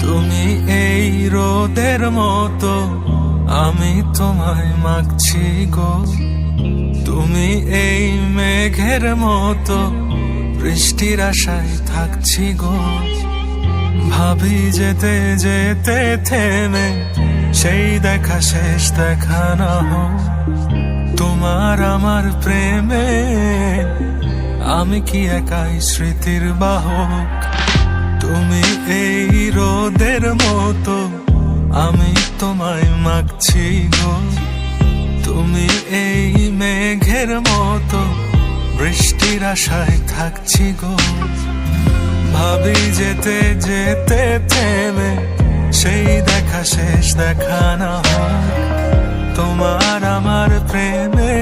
তুমি এই রোদের মতো, আমি তোমায় মাগছি গো। তুমি এই মেঘের মতো, বৃষ্টির আশায় থাকছি গো। ভাবি যেতে যেতে থেমে সেই দেখা শেষ দেখা না হোক। তোমার আমার প্রেমে আমি কি একাই স্মৃতির বাহক। তুমি এই রোদের মতো, আমি তোমায় মাগছি গো। তুমি এই মেঘের মতো, বৃষ্টির আশায় থাকছি গো। ভাবি যেতে যেতে থেমে সেই দেখা শেষ দেখা না হোক। তোমার আমার প্রেমে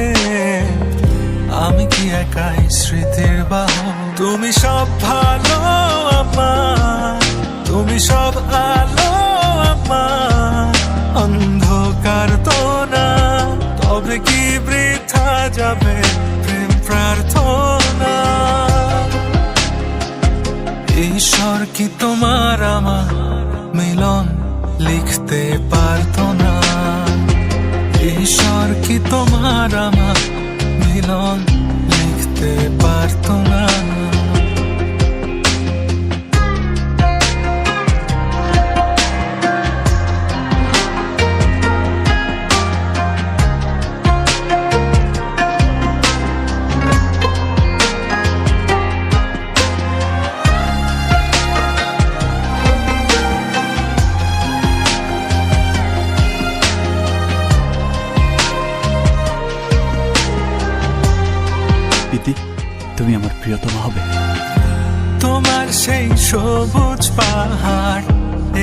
আমি কি একাই স্মৃতির বাহক। তুমি সব ভালো আমার, তুমি সব আলো আমার, অন্ধকার তো না, তবে কি বৃথা যাবে প্রেম প্রার্থনা। ঈশ্বর কি তোমার আমার মিলন লিখতে পারতো না। ঈশ্বর কি তোমার আমার মিলন লিখতে পারতো না। তুমি আমার প্রিয়তমা হবে। তোমার সেই সবুজ পাহাড়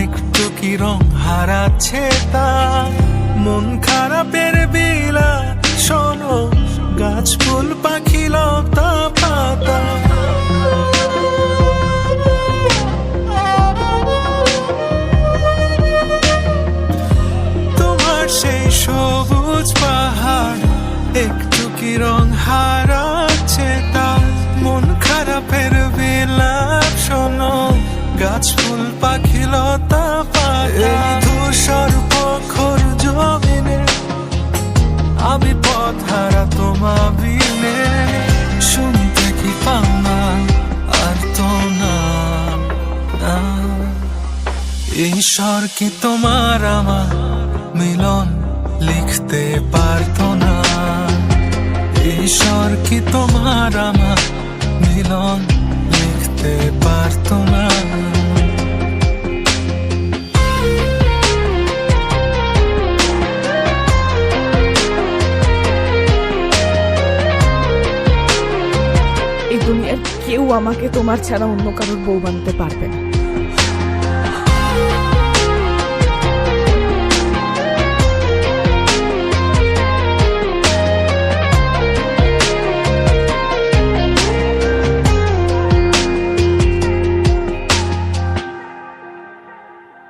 একটু কি রং হারাচ্ছে তা, মন খারাপের বিলা শোনো, গাছ ফুল পাখি লতা পাতা। তোমার সেই সবুজ পাহাড় একটু কি রং হারাচ্ছে তা, মন খারাপের বিলাপ শোনো, গাছ ফুল পাখি লতা পাতা। ধূসর প্রখর জমিনে আমি পথ হারা তোমা বিনে, শুনতে কি পাও না আর তো না। ঈশ্বর কি তোমার আমার মিলন লিখতে পারতো না। ঈশ্বর কি তোমার আমার মিলন লিখতে পারতো না। এই দুনিয়ার কেউ আমাকে তোমার ছাড়া অন্য কারোর বউ বানাতে পারবে না।